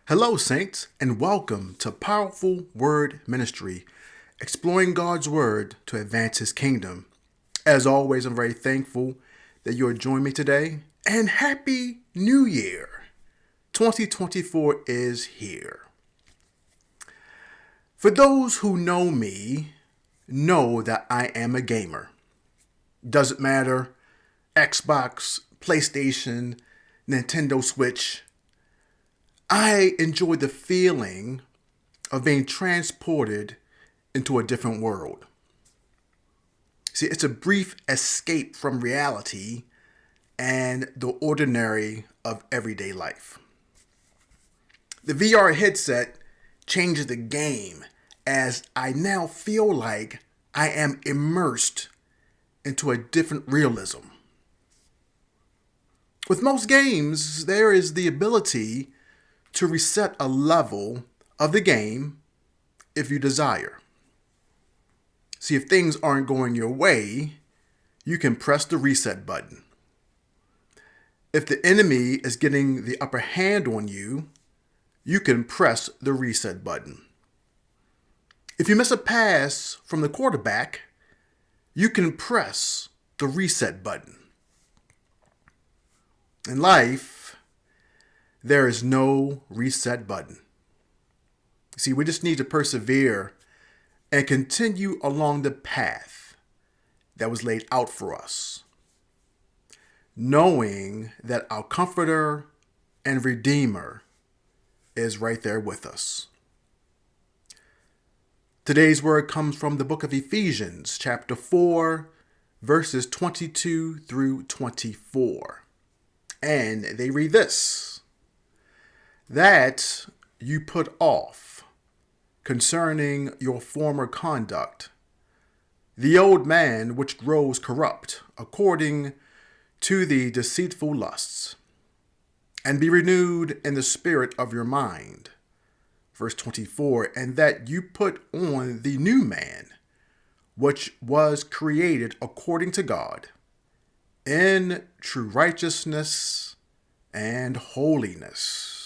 Hello, Saints, and welcome to Powerful Word Ministry, exploring God's Word to advance His kingdom. As always, I'm very thankful that you are joining me today, and Happy New Year! 2024 is here. For those who know me, know that I am a gamer. Doesn't matter, Xbox, PlayStation, Nintendo Switch. I enjoy the feeling of being transported into a different world. See, it's a brief escape from reality and the ordinary of everyday life. The VR headset changes the game as I now feel like I am immersed into a different realism. With most games, there is the ability to reset a level of the game if you desire. See, if things aren't going your way, you can press the reset button. If the enemy is getting the upper hand on you, you can press the reset button. If you miss a pass from the quarterback, you can press the reset button. In life, there is no reset button. See, we just need to persevere and continue along the path that was laid out for us, knowing that our Comforter and Redeemer is right there with us. Today's word comes from the book of Ephesians, chapter 4, verses 22 through 24. And they read this: that you put off concerning your former conduct the old man which grows corrupt according to the deceitful lusts, and be renewed in the spirit of your mind. Verse 24, and that you put on the new man, which was created according to God, in true righteousness and holiness.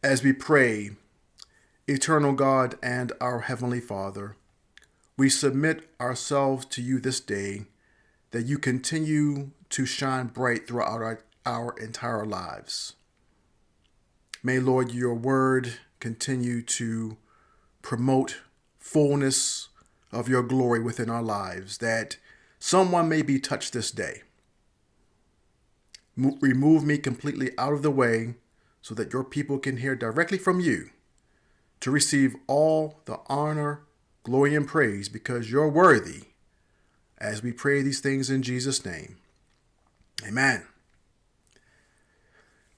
As we pray, Eternal God and our Heavenly Father, we submit ourselves to you this day, that you continue to shine bright throughout our entire lives. May, Lord, your word continue to promote fullness of your glory within our lives, that someone may be touched this day. Remove me completely out of the way so that your people can hear directly from you, to receive all the honor, glory, and praise, because you're worthy, as we pray these things in Jesus' name. Amen.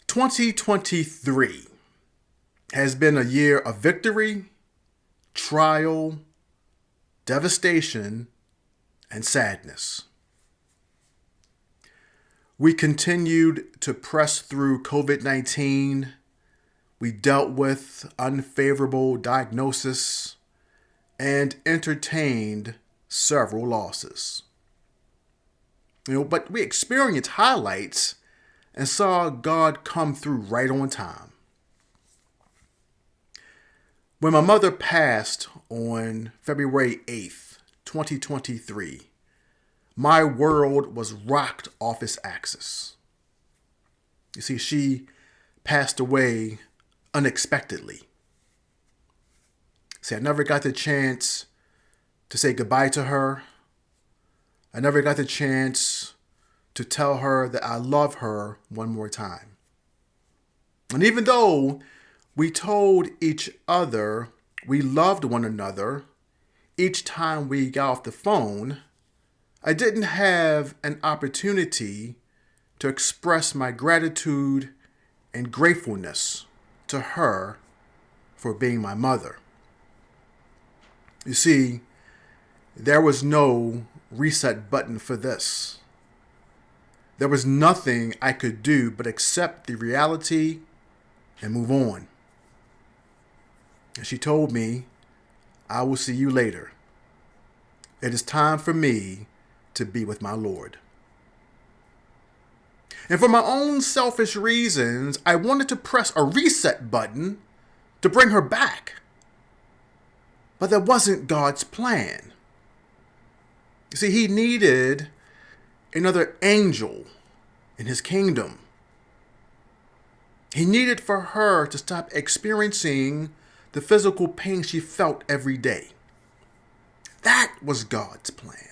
2023 has been a year of victory, trial, devastation, and sadness. We continued to press through COVID-19. We dealt with unfavorable diagnosis and entertained several losses. But we experienced highlights and saw God come through right on time. When my mother passed on February 8th, 2023, my world was rocked off its axis. You see, she passed away unexpectedly. See, I never got the chance to say goodbye to her. I never got the chance to tell her that I love her one more time. And even though we told each other we loved one another each time we got off the phone, I didn't have an opportunity to express my gratitude and gratefulness to her for being my mother. You see, there was no reset button for this. There was nothing I could do but accept the reality and move on. And she told me, I will see you later. It is time for me to be with my Lord. And for my own selfish reasons, I wanted to press a reset button to bring her back. But that wasn't God's plan. You see, he needed another angel in his kingdom. He needed for her to stop experiencing the physical pain she felt every day. That was God's plan.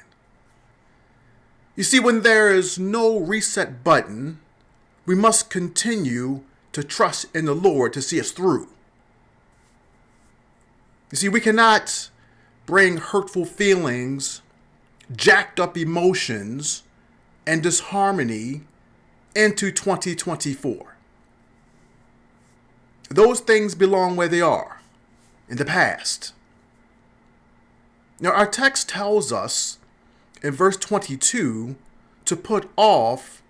You see, when there is no reset button, we must continue to trust in the Lord to see us through. You see, we cannot bring hurtful feelings, jacked up emotions, and disharmony into 2024. Those things belong where they are, in the past. Now, our text tells us in verse 22 to put off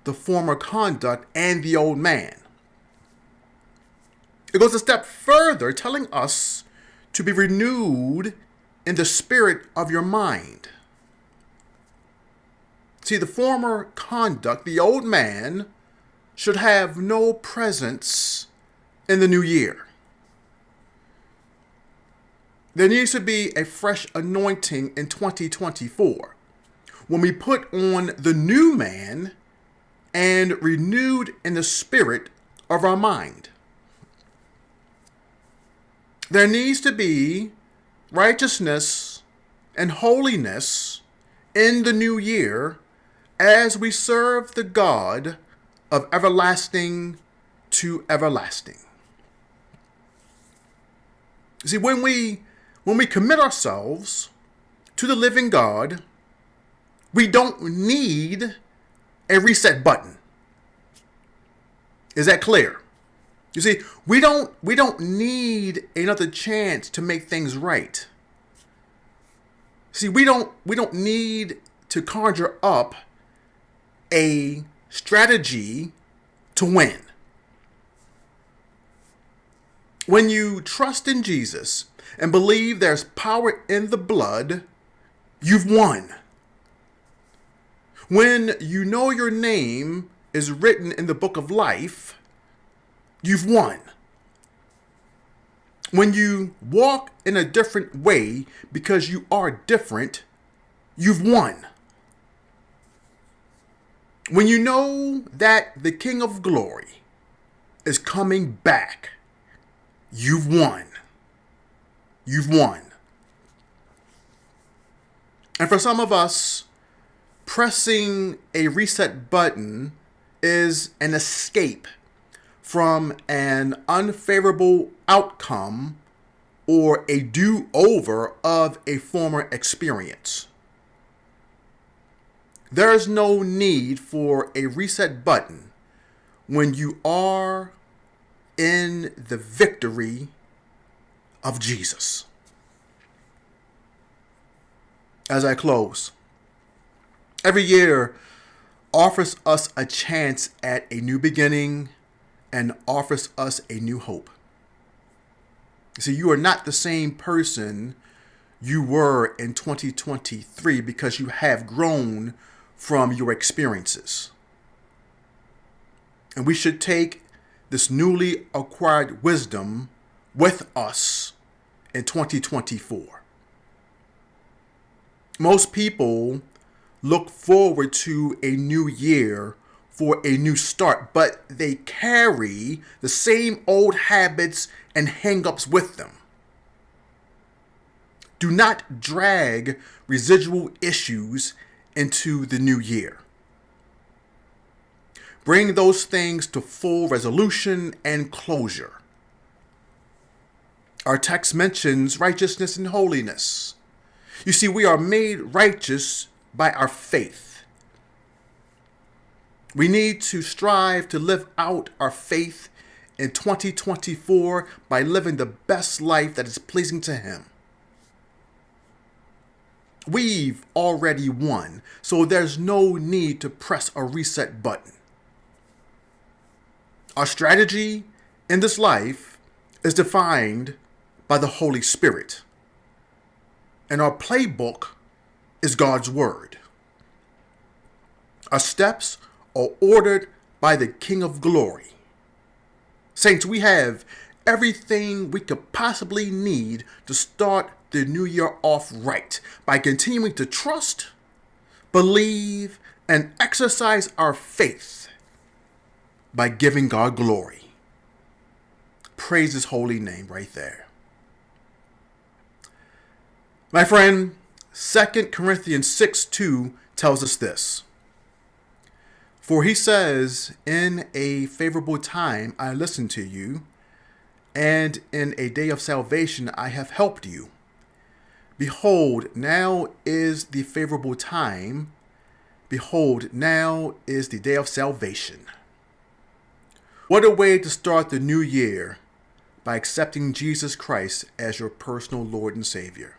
the former conduct and the old man. It goes a step further, telling us to be renewed in the spirit of your mind. See, the former conduct, the old man, should have no presence in the new year. There needs to be a fresh anointing in 2024 when we put on the new man and renewed in the spirit of our mind. There needs to be righteousness and holiness in the new year as we serve the God of everlasting to everlasting. See, when we commit ourselves to the living God, we don't need a reset button. Is that clear? You see, we don't need another chance to make things right. See, we don't need to conjure up a strategy to win. When you trust in Jesus and believe there's power in the blood, you've won. When you know your name is written in the book of life, you've won. When you walk in a different way because you are different, you've won. When you know that the King of Glory is coming back, you've won. You've won. And for some of us, pressing a reset button is an escape from an unfavorable outcome or a do-over of a former experience. There is no need for a reset button when you are in the victory of Jesus. As I close, every year offers us a chance at a new beginning and offers us a new hope. See, you are not the same person you were in 2023 because you have grown from your experiences. And we should take this newly acquired wisdom with us in 2024. Most people look forward to a new year for a new start, but they carry the same old habits and hang-ups with them. Do not drag residual issues into the new year. Bring those things to full resolution and closure. Our text mentions righteousness and holiness. You see, we are made righteous by our faith. We need to strive to live out our faith in 2024 by living the best life that is pleasing to Him. We've already won, so there's no need to press a reset button. Our strategy in this life is defined by the Holy Spirit, and our playbook is God's Word. Our steps are ordered by the King of Glory. Saints, we have everything we could possibly need to start the new year off right by continuing to trust, believe, and exercise our faith by giving God glory. Praise his holy name right there. My friend, 2 Corinthians 6:2 tells us this. For he says, in a favorable time I listened to you, and in a day of salvation I have helped you. Behold, now is the favorable time. Behold, now is the day of salvation. What a way to start the new year by accepting Jesus Christ as your personal Lord and Savior.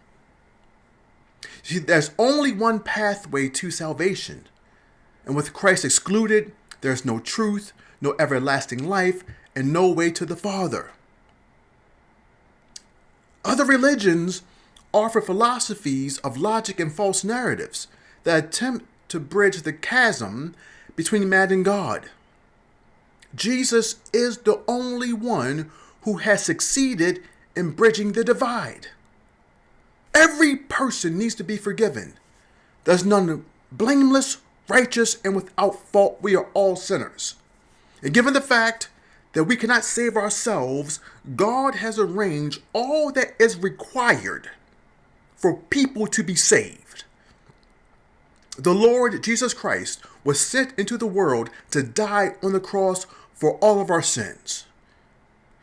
See, there's only one pathway to salvation. And with Christ excluded, there's no truth, no everlasting life, and no way to the Father. Other religions offer philosophies of logic and false narratives that attempt to bridge the chasm between man and God. Jesus is the only one who has succeeded in bridging the divide. Every person needs to be forgiven. There's none blameless, righteous, and without fault. We are all sinners. And given the fact that we cannot save ourselves, God has arranged all that is required for people to be saved. The Lord Jesus Christ was sent into the world to die on the cross for all of our sins.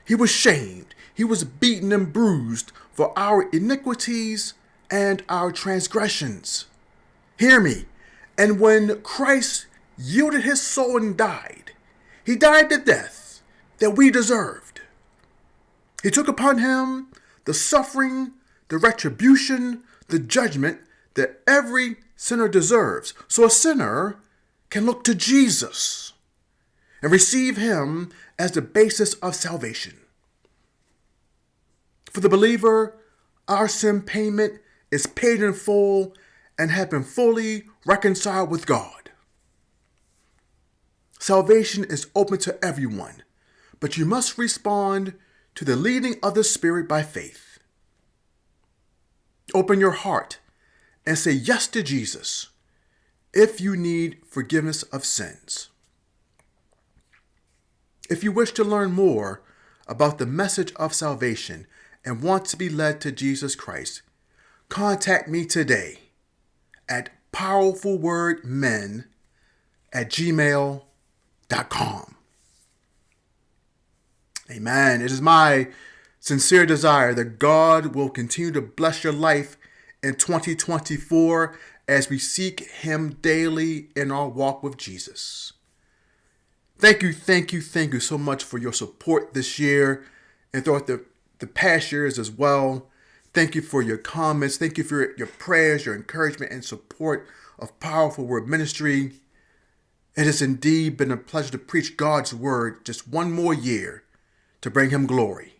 He was shamed. He was beaten and bruised for our iniquities and our transgressions. Hear me. And when Christ yielded his soul and died, he died the death that we deserved. He took upon him the suffering, the retribution, the judgment that every sinner deserves. So a sinner can look to Jesus and receive him as the basis of salvation. For the believer, our sin payment is paid in full and have been fully reconciled with God. Salvation is open to everyone, but you must respond to the leading of the Spirit by faith. Open your heart and say yes to Jesus if you need forgiveness of sins. If you wish to learn more about the message of salvation and want to be led to Jesus Christ, contact me today at powerfulwordmen@gmail.com. Amen. It is my sincere desire that God will continue to bless your life in 2024 as we seek him daily in our walk with Jesus. Thank you so much for your support this year and throughout the past years as well. Thank you for your comments. Thank you for your prayers, your encouragement, and support of Powerful Word Ministry. It has indeed been a pleasure to preach God's Word just one more year to bring him glory.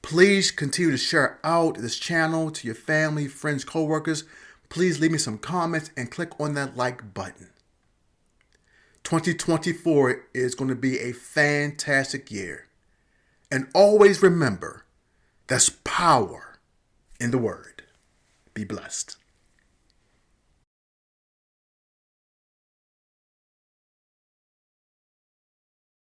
Please continue to share out this channel to your family, friends, co-workers. Please leave me some comments and click on that like button. 2024 is going to be a fantastic year. And always remember, there's power in the Word. Be blessed.